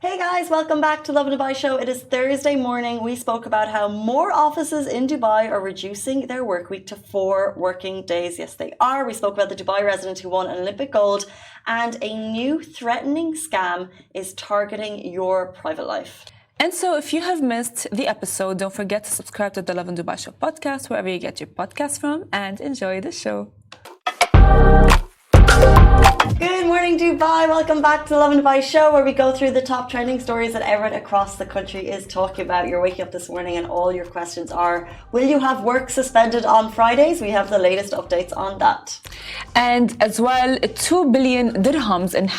Hey guys, welcome back to Lovin Show. It is Thursday morning. We spoke about how more offices in Dubai are reducing their work week to 4 working days. Yes, they are. We spoke about the Dubai resident who won an Olympic gold, and a new threatening scam is targeting your private life. And so if you have missed the episode, don't forget to subscribe to the Lovin Dubai Show podcast, wherever you get your podcast from, and enjoy the show. Good morning, Dubai. Welcome back to the Lovin Dubai Show, where we go through the top trending stories that everyone across the country is talking about. You're waking up this morning and all your questions are, will you have work suspended on Fridays? We have the latest updates on that. And as well, 2 billion dirhams in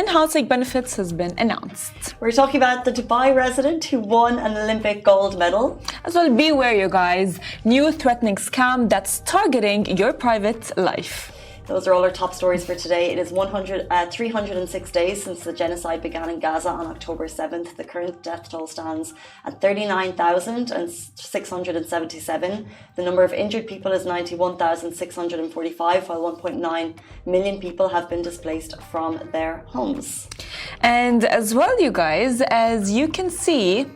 housing benefits has been announced. We're talking about the Dubai resident who won an Olympic gold medal. As well, beware you guys, new threatening scam that's targeting your private life. Those are all our top stories for today. It is 306 days since the genocide began in Gaza on October 7th. The current death toll stands at 39,677. The number of injured people is 91,645, while 1.9 million people have been displaced from their homes. And as well, you guys, as you can see,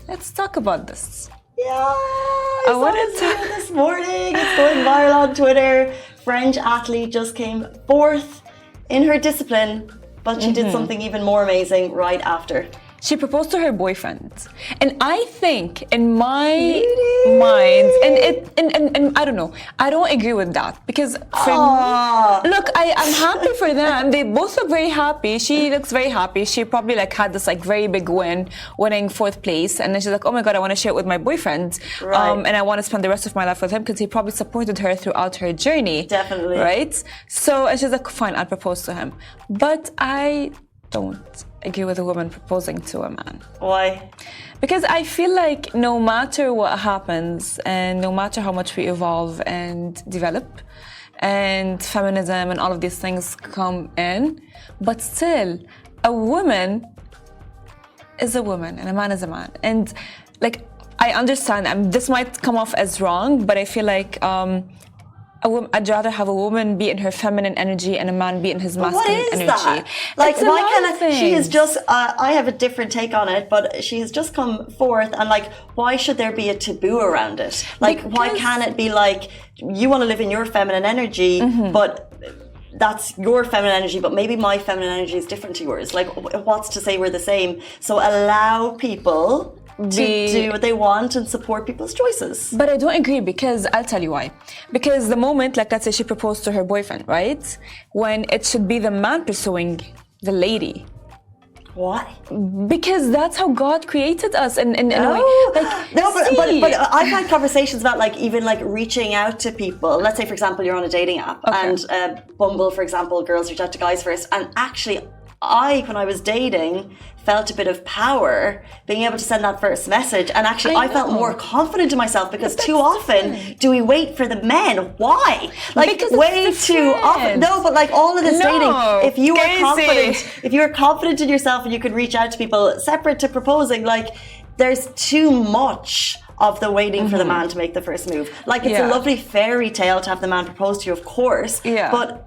let's talk about this. Yeah, I saw this video this morning. It's going viral on Twitter. French athlete just came fourth in her discipline, but she did something even more amazing right after. She proposed to her boyfriend, and I think in my mind, and I don't know, I don't agree with that, because look, I'm happy for them. They both look very happy. She looks very happy. She probably had this very big win, winning 4th place, and then she's like, oh my god, I want to share it with my boyfriend, and I want to spend the rest of my life with him because he probably supported her throughout her journey. Definitely, right? So and she's like, fine, I'll propose to him, but I don't agree with a woman proposing to a man. Why? Because I feel like no matter what happens, and no matter how much we evolve and develop, and feminism and all of these things come in, but still, a woman is a woman and a man is a man. And I understand, this might come off as wrong, but I feel like I'd rather have a woman be in her feminine energy and a man be in his masculine energy. That? Why can't she is just, I have a different take on it, but she has just come forth, and why should there be a taboo around it? Why can't it be you want to live in your feminine energy, but that's your feminine energy, but maybe my feminine energy is different to yours. What's to say we're the same? So allow people to do what they want and support people's choices. But I don't agree, because I'll tell you why. Because the moment, let's say she proposed to her boyfriend, right? When it should be the man pursuing the lady. Why? Because that's how God created us in a way. But I've had conversations about even reaching out to people. Let's say, for example, you're on a dating app, and Bumble, for example, girls reach out to guys first. And actually, when I was dating, felt a bit of power being able to send that first message, and actually I felt more confident in myself, because too often do we wait for the men? Why? Because way too often. No, but all of this dating, if you are confident in yourself and you could reach out to people separate to proposing, there's too much of the waiting for the man to make the first move. It's a lovely fairy tale to have the man propose to you, of course, but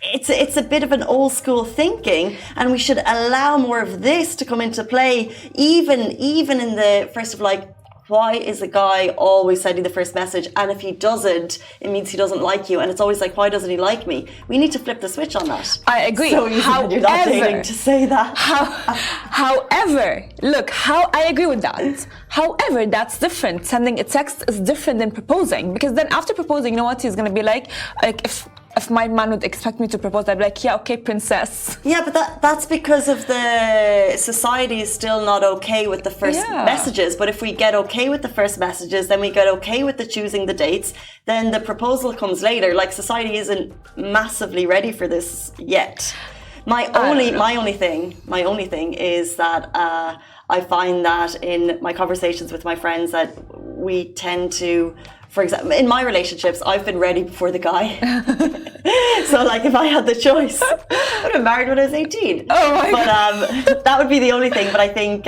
it's a bit of an old school thinking, and we should allow more of this to come into play, even in the first of why is the guy always sending the first message? And if he doesn't, it means he doesn't like you. And it's always why doesn't he like me? We need to flip the switch on that. I agree. So you're not dating to say that. However, I agree with that. However, that's different. Sending a text is different than proposing, because then after proposing, you know what he's going to be like if my man would expect me to propose, I'd be like, yeah, okay, princess. Yeah, but that's because of the society is still not okay with the first messages. But if we get okay with the first messages, then we get okay with the choosing the dates, then the proposal comes later. Society isn't massively ready for this yet. My only thing is that I find that in my conversations with my friends that we tend to, for example, in my relationships, I've been ready before the guy. So if I had the choice, I would have been married when I was 18. Oh my God. That would be the only thing. But I think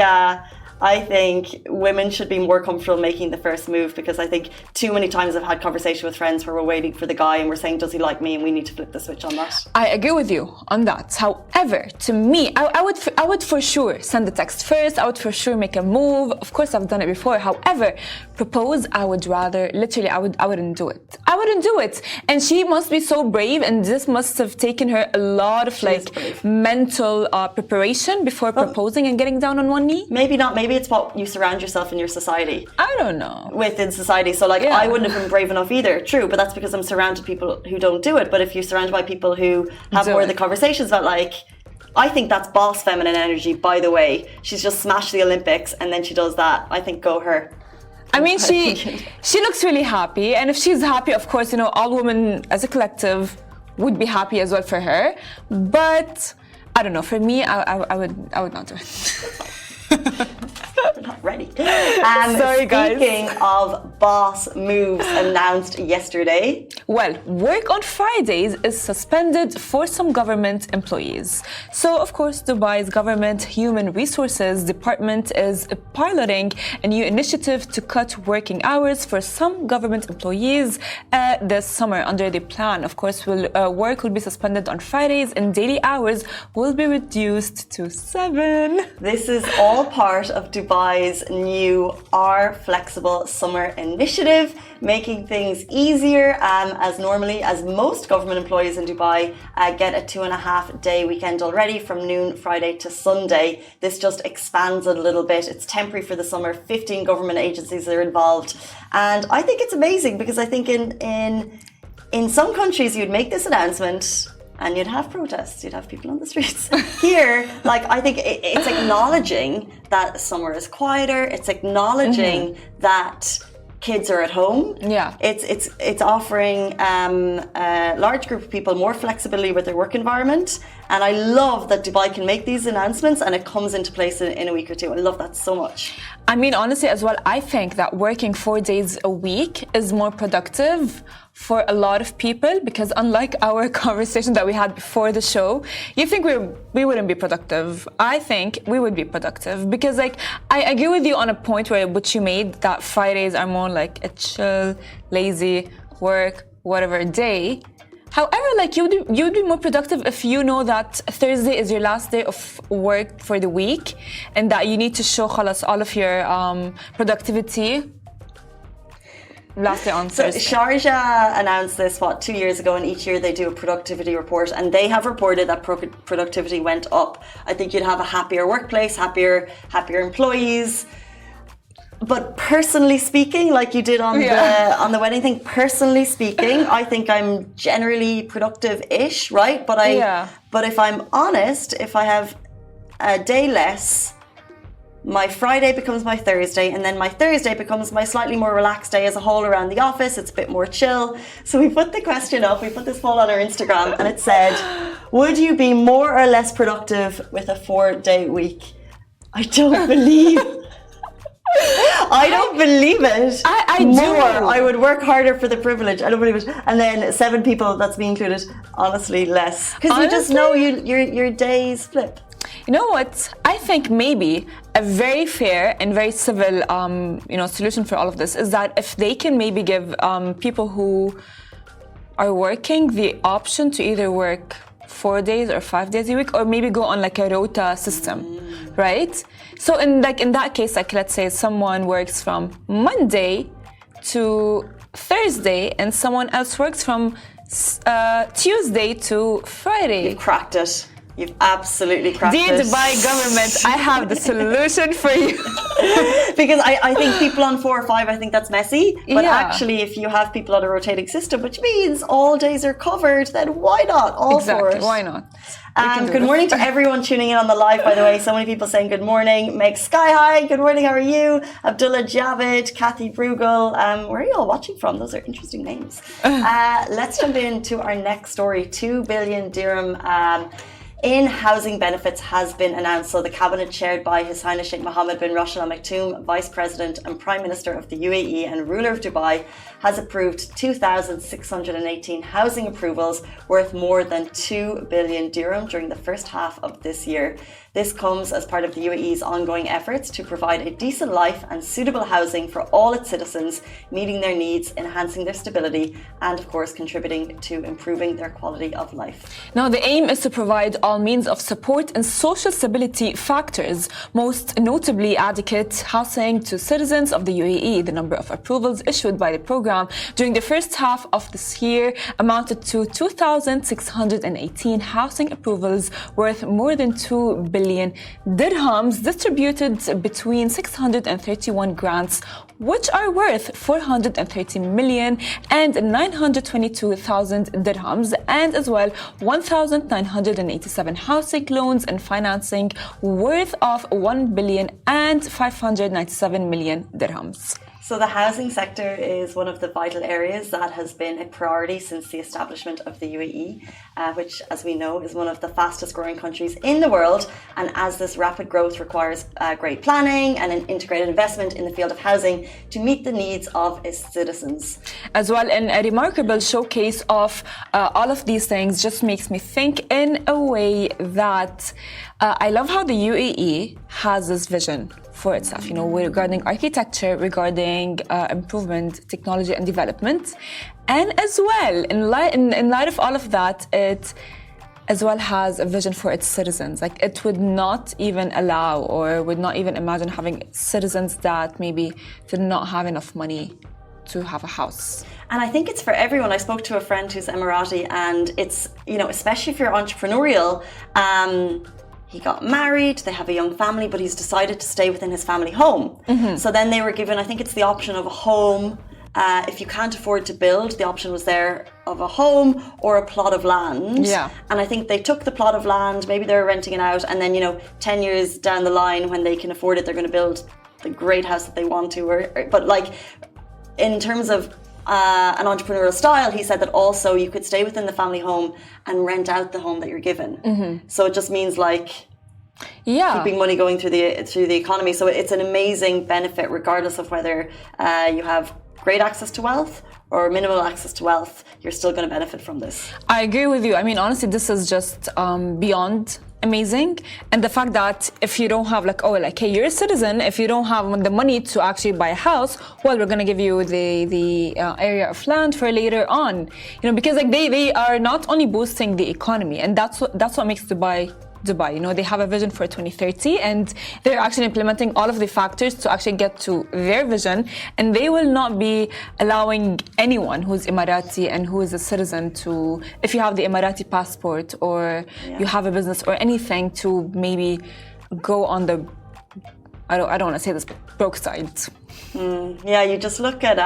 I think women should be more comfortable making the first move, because I think too many times I've had conversation with friends where we're waiting for the guy and we're saying, does he like me? And we need to flip the switch on that. I agree with you on that. However, to me, I would for sure send the text first. I would for sure make a move. Of course, I've done it before. However, propose, I would rather, literally, I wouldn't do it. I wouldn't do it. And she must be so brave, and this must have taken her a lot of mental preparation before proposing and getting down on one knee. Maybe not. Maybe it's what you surround yourself in your society. I don't know. Within society. So I wouldn't have been brave enough either. True, but that's because I'm surrounded by people who don't do it. But if you're surrounded by people who have more of the conversations about I think that's boss feminine energy, by the way. She's just smashed the Olympics and then she does that. I think go her. I mean, she looks really happy. And if she's happy, of course, all women as a collective would be happy as well for her. But I don't know. For me, I would not do it. We're not ready. Sorry, guys. Speaking of boss moves announced yesterday. Well, work on Fridays is suspended for some government employees. So, of course, Dubai's government human resources department is piloting a new initiative to cut working hours for some government employees this summer. Under the plan, of course, work will be suspended on Fridays and daily hours will be reduced to 7. This is all part of Dubai's new Our Flexible Summer Initiative, making things easier as most government employees in Dubai get a 2.5-day weekend already from noon Friday to Sunday. This just expands it a little bit. It's temporary for the summer. 15 government agencies are involved. And I think it's amazing because I think in some countries you'd make this announcement and you'd have protests, you'd have people on the streets. Here, I think it's acknowledging that summer is quieter. It's acknowledging that kids are at home. Yeah. It's offering a large group of people more flexibility with their work environment. And I love that Dubai can make these announcements and it comes into place in a week or two. I love that so much. I mean, honestly, as well, I think that working 4 days a week is more productive for a lot of people, because unlike our conversation that we had before the show, you think we wouldn't be productive. I think we would be productive because I agree with you on a point which you made, that Fridays are more like a chill, lazy, work, whatever day. However, you'd be more productive if you know that Thursday is your last day of work for the week and that you need to show all of your productivity last day on Thursday. So Sharjah announced this, 2 years ago, and each year they do a productivity report, and they have reported that productivity went up. I think you'd have a happier workplace, happier employees. But personally speaking, like you did on the wedding thing, personally speaking, I think I'm generally productive-ish, right? But if I'm honest, if I have a day less, my Friday becomes my Thursday, and then my Thursday becomes my slightly more relaxed day as a whole around the office. It's a bit more chill. So we put the question up, we put this poll on our Instagram, and it said, would you be more or less productive with a 4-day week? I don't believe it. I do. I would work harder for the privilege. I don't believe it. And then 7 people, that's me included, honestly, less. Because you just know your days flip. You know what? I think maybe a very fair and very civil, solution for all of this is that if they can maybe give people who are working the option to either work 4 days or 5 days a week, or maybe go on a rota system, right? So in that case, let's say someone works from Monday to Thursday, and someone else works from Tuesday to Friday. You've cracked it. You've absolutely cracked it. Dear Dubai government, I have the solution for you. Because I think people on 4 or 5, I think that's messy. But actually, if you have people on a rotating system, which means all days are covered, then why not? All for it. Why not? Good morning to everyone tuning in on the live, by the way. So many people saying good morning. Meg Sky High, good morning, how are you? Abdullah Javid, Kathy Bruegel. Where are you all watching from? Those are interesting names. Let's jump into our next story. 2 billion dirham in housing benefits has been announced. So the cabinet chaired by His Highness Sheikh Mohammed bin Rashid Al Maktoum, Vice President and Prime Minister of the UAE and ruler of Dubai, has approved 2,618 housing approvals worth more than 2 billion dirham during the first half of this year. This comes as part of the UAE's ongoing efforts to provide a decent life and suitable housing for all its citizens, meeting their needs, enhancing their stability, and of course contributing to improving their quality of life. Now, the aim is to provide all means of support and social stability factors, most notably adequate housing to citizens of the UAE. The number of approvals issued by the program during the first half of this year amounted to 2,618 housing approvals worth more than 2 billion dirhams, distributed between 631 grants, which are worth 430 million and 922,000 dirhams, and as well 1,987 housing loans and financing worth of 1 billion and 597 million dirhams. So the housing sector is one of the vital areas that has been a priority since the establishment of the UAE, which, as we know, is one of the fastest growing countries in the world. And as this rapid growth requires great planning and an integrated investment in the field of housing to meet the needs of its citizens. As well, and a remarkable showcase of all of these things just makes me think in a way that I love how the UAE has this vision for itself, you know, regarding architecture, regarding improvement, technology and development. And as well, in light of all of that, it as well has a vision for its citizens. Like, it would not even allow or would not even imagine having citizens that maybe did not have enough money to have a house. And I think it's for everyone. I spoke to a friend who's Emirati, and it's, you know, especially if you're entrepreneurial, he got married, they have a young family, but he's decided to stay within his family home. Mm-hmm. So then they were given, I think it's the option of a home. If you can't afford to build, the option was there of a home or a plot of land. Yeah. And I think they took the plot of land, maybe they're renting it out, and then, you know, 10 years down the line when they can afford it, they're going to build the great house that they want to. But like, in terms of an entrepreneurial style, he said that also you could stay within the family home and rent out the home that you're given. Mm-hmm. So it just means like keeping money going through the economy. So it's an amazing benefit regardless of whether you have great access to wealth or minimal access to wealth. You're still going to benefit from this. I agree with you. I mean, honestly, this is just beyond amazing. And the fact that if you don't have hey, you're a citizen, if you don't have the money to actually buy a house, well, we're going to give you the area of land for later on, you know, because like they are not only boosting the economy, and that's what makes Dubai, you know, they have a vision for 2030, and they're actually implementing all of the factors to actually get to their vision, and they will not be allowing anyone who's Emirati and who is a citizen to, if you have the Emirati passport or you have a business or anything, to maybe go on the, I don't want to say this, but broke side. Yeah, you just look at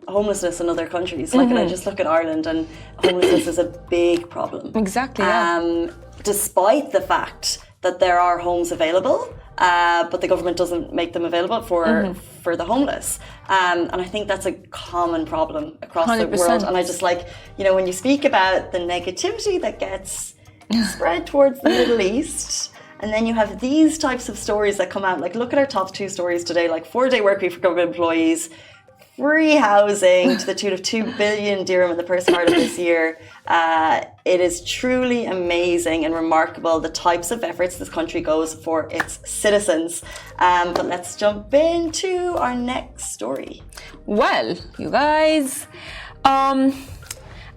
homelessness in other countries. Like, and I just look at Ireland, and homelessness is a big problem. Exactly. Yeah. Despite the fact that there are homes available, but the government doesn't make them available for the homeless. And I think that's a common problem across 100%. The world. And I just like, you know, when you speak about the negativity that gets spread towards the Middle East, and then you have these types of stories that come out, like look at our top 2 stories today, like 4-day work week for government employees, free housing to the tune of 2 billion dirham in the first part of this year. It is truly amazing and remarkable the types of efforts this country goes for its citizens. But let's jump into our next story. Well, you guys,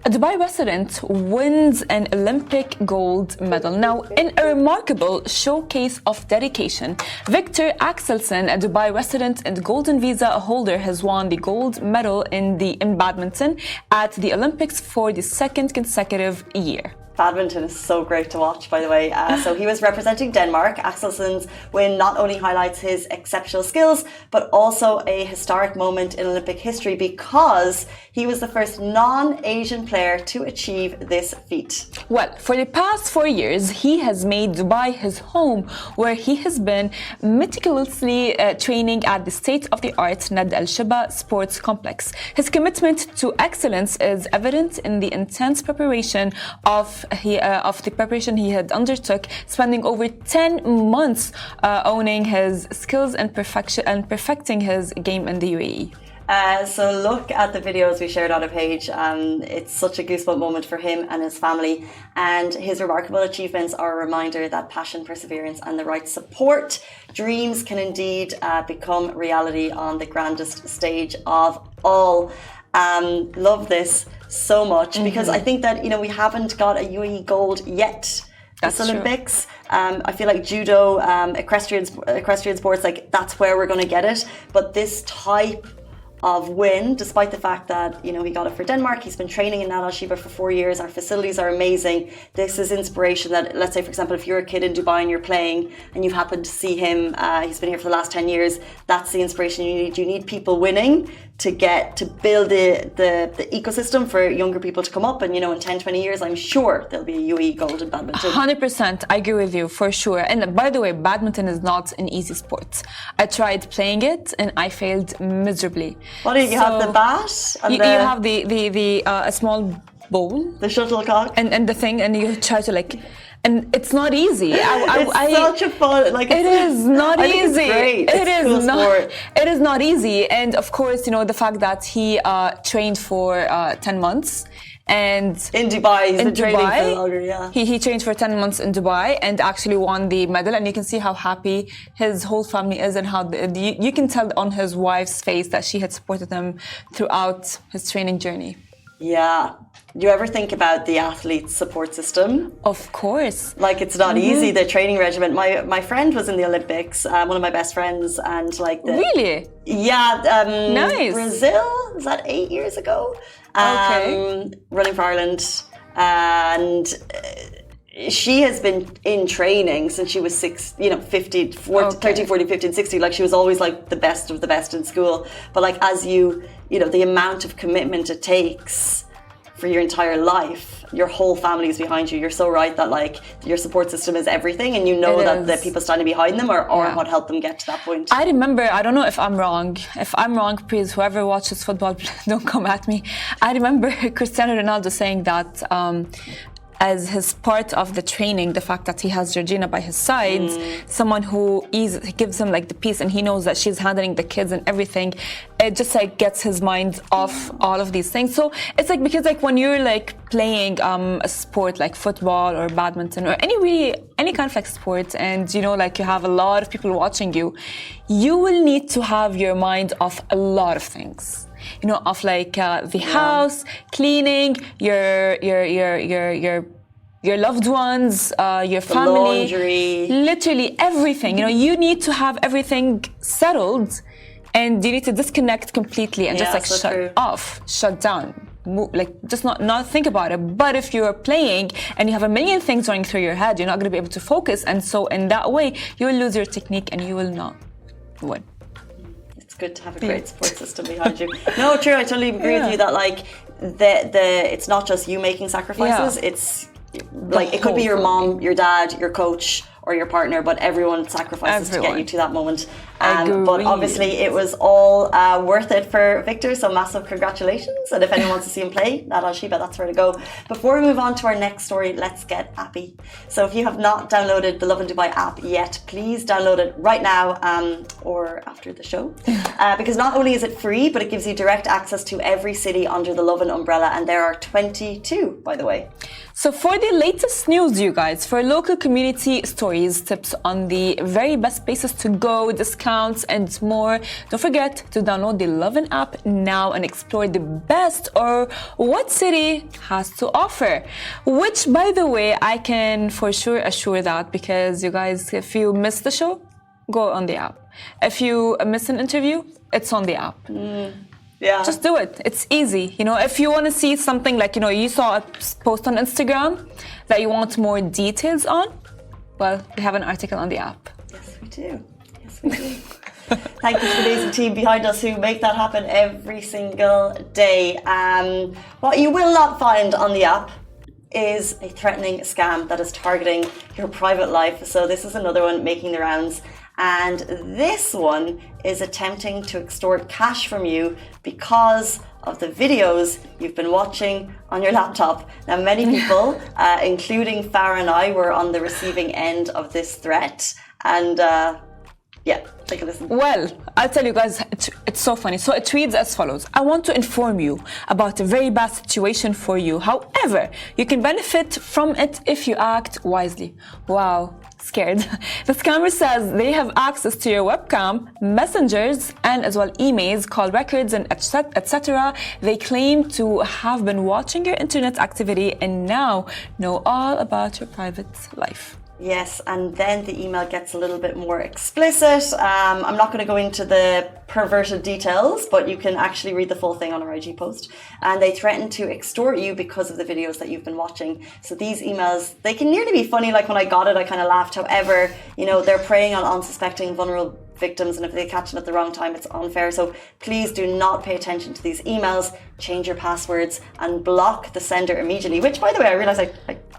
a Dubai resident wins an Olympic gold medal. Now, in a remarkable showcase of dedication, Victor Axelsen, a Dubai resident and golden visa holder, has won the gold medal in badminton at the Olympics for the 2nd consecutive year. Badminton is so great to watch, by the way. So he was representing Denmark. Axelsen's win not only highlights his exceptional skills, but also a historic moment in Olympic history because he was the first non-Asian player to achieve this feat. Well, for the past 4 years, he has made Dubai his home, where he has been meticulously training at the state-of-the-art Nad Al Sheba Sports Complex. His commitment to excellence is evident in the intense preparation of of the preparation he had undertook, spending over 10 months owning his skills and perfecting his game in the UAE. So look at the videos we shared on our page. It's such a goosebump moment for him and his family, and his remarkable achievements are a reminder that passion, perseverance and the right support, dreams can indeed become reality on the grandest stage of all. Love this so much because I think that, you know, we haven't got a UAE gold yet. This Olympics. I feel like judo, equestrian sports, like that's where we're going to get it. But this type of win, despite the fact that, you know, he got it for Denmark, he's been training in Al Shiba for 4 years, our facilities are amazing. This is inspiration that, let's say for example, if you're a kid in Dubai and you're playing and you've happened to see him, he's been here for the last 10 years, that's the inspiration you need. You need people winning to build the ecosystem for younger people to come up, and, you know, in 10-20 years I'm sure there'll be a UAE gold in badminton. 100%, I agree with you for sure. And by the way, badminton is not an easy sport. I tried playing it and I failed miserably. What do you have, the bat? And you have the a small bowl, the shuttlecock, and the thing, and you try to like. And it's not easy. It's such a fun, like it is not easy. It's great. It is not easy. And of course, you know, the fact that he trained for 10 months. And in Dubai, he's been training for longer, yeah. He trained for 10 months in Dubai and actually won the medal. And you can see how happy his whole family is, and how you can tell on his wife's face that she had supported him throughout his training journey. Yeah. Do you ever think about the athlete's support system? Of course. Like, it's not easy, the training regimen. My friend was in the Olympics, one of my best friends, and like Really? Yeah. Nice. Brazil, was that 8 years ago? Okay. Running for Ireland. And she has been in training since she was 13, 14, 15, 16. Like, she was always like the best of the best in school. But like, as you know, the amount of commitment it takes for your entire life, your whole family is behind you. You're so right that like your support system is everything, and you know that the people standing behind them are what helped them get to that point. I remember, I don't know if I'm wrong. If I'm wrong, please, whoever watches football, don't come at me. I remember Cristiano Ronaldo saying that as his part of the training, the fact that he has Georgina by his side, someone who gives him like the peace, and he knows that she's handling the kids and everything, it just like gets his mind off all of these things. So it's like, because like when you're like playing a sport like football or badminton or any kind of like sport, and you know, like you have a lot of people watching you, you will need to have your mind off a lot of things. You know, of like the house, cleaning, your loved ones, your family, laundry, literally everything. You know, you need to have everything settled, and you need to disconnect completely and just like shut down. Like, just not think about it. But if you're playing and you have a million things running through your head, you're not going to be able to focus, and so in that way you will lose your technique and you will not win. It's good to have a great support system behind you. No, true. I totally agree with you that like it's not just you making sacrifices. It's like it could be your mom, your dad, your coach, or your partner, but everyone sacrifices to get you to that moment. But obviously it was all worth it for Victor, so massive congratulations. And if anyone wants to see him play, Al Shiba, that's where to go. Before we move on to our next story, let's get appy. So if you have not downloaded the Lovin Dubai app yet, please download it right now or after the show. Because not only is it free, but it gives you direct access to every city under the Lovin umbrella, and there are 22, by the way. So for the latest news, you guys, for local community stories, tips on the very best places to go, discounts and more, don't forget to download the Lovin app now and explore the best or what city has to offer. Which, by the way, I can for sure assure that, because you guys, if you miss the show, go on the app. If you miss an interview, it's on the app. Yeah. Just do it. It's easy. You know, if you want to see something like, you know, you saw a post on Instagram that you want more details on, well, we have an article on the app. Yes, we do. Thank you to the amazing team behind us who make that happen every single day. What you will not find on the app is a threatening scam that is targeting your private life. So this is another one making the rounds. And this one is attempting to extort cash from you because of the videos you've been watching on your laptop. Now, many people, including Farah and I, were on the receiving end of this threat. And yeah, take a listen. Well, I'll tell you guys, it's so funny. So it reads as follows. I want to inform you about a very bad situation for you. However, you can benefit from it if you act wisely. Wow, scared. The scammer says they have access to your webcam, messengers, and as well emails, call records, and etc. They claim to have been watching your internet activity and now know all about your private life. Yes, and then the email gets a little bit more explicit. I'm not going to go into the perverted details, but you can actually read the full thing on our IG post. And they threaten to extort you because of the videos that you've been watching. So these emails, they can nearly be funny. Like when I got it, I kind of laughed. However, you know, they're preying on unsuspecting vulnerable victims, and if they catch them at the wrong time, it's unfair. So please do not pay attention to these emails, change your passwords, and block the sender immediately. Which, by the way, I realize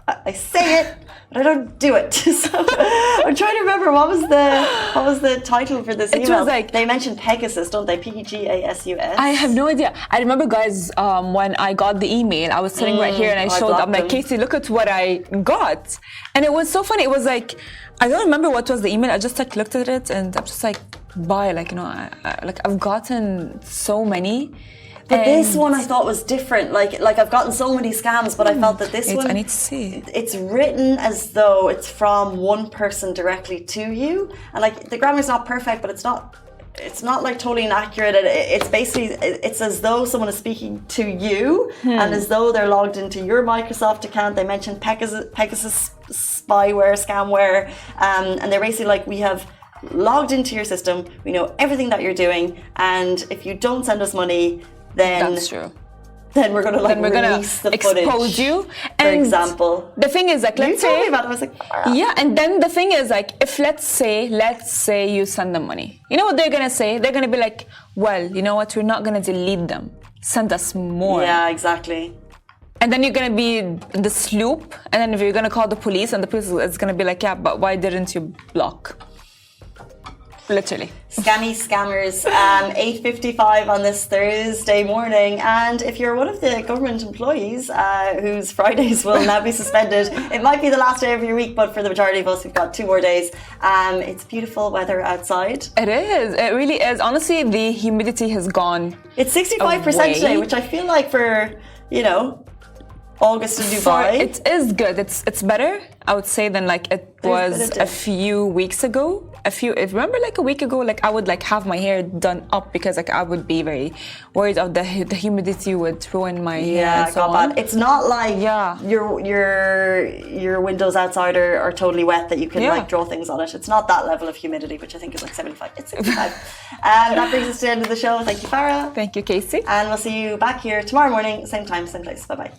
I say it, but I don't do it. So I'm trying to remember what was the title for this email. It was like, they mentioned Pegasus, don't they? Pegasus. I have no idea. I remember, guys, when I got the email, I was sitting right here and I showed up like, Casey, look at what I got. And it was so funny. It was like, I don't remember what was the email. I just like looked at it and I'm just like, bye. Like, you know, I've gotten so many. But this one I thought was different. Like I've gotten so many scams, but I felt that this one, I need to see. It's written as though it's from one person directly to you, and like the grammar's not perfect, but it's not like totally inaccurate. It's basically, it's as though someone is speaking to you, and as though they're logged into your Microsoft account. They mentioned Pegasus spyware, scamware, and they're basically like, we have logged into your system, we know everything that you're doing, and if you don't send us money, then that's true. Then we're gonna release the footage. Expose you. For example. The thing is, like, let's say, told me about it. I was like, yeah. And then the thing is, like, if let's say you send them money, you know what they're gonna say? They're gonna be like, well, you know what? We're not gonna delete them. Send us more. Yeah, exactly. And then you're gonna be in this loop, and then if you're gonna call the police, and the police is gonna be like, yeah, but why didn't you block? Literally. Scammers, 8:55 on this Thursday morning. And if you're one of the government employees whose Fridays will now be suspended, it might be the last day of your week, but for the majority of us, we've got 2 more days. It's beautiful weather outside. It is. It really is. Honestly, the humidity has gone. It's 65% today, which I feel like for, you know, August in Dubai. It is good. It's better, I would say, than like it was a few weeks ago. Remember like a week ago, like I would like have my hair done up because like I would be very worried of the humidity would ruin my hair and so on. It's not like your windows outside are totally wet that you can like draw things on it. It's not that level of humidity, which I think is like 75. It's 65. That brings us to the end of the show. Thank you, Farah. Thank you, Casey. And we'll see you back here tomorrow morning, same time, same place. Bye-bye.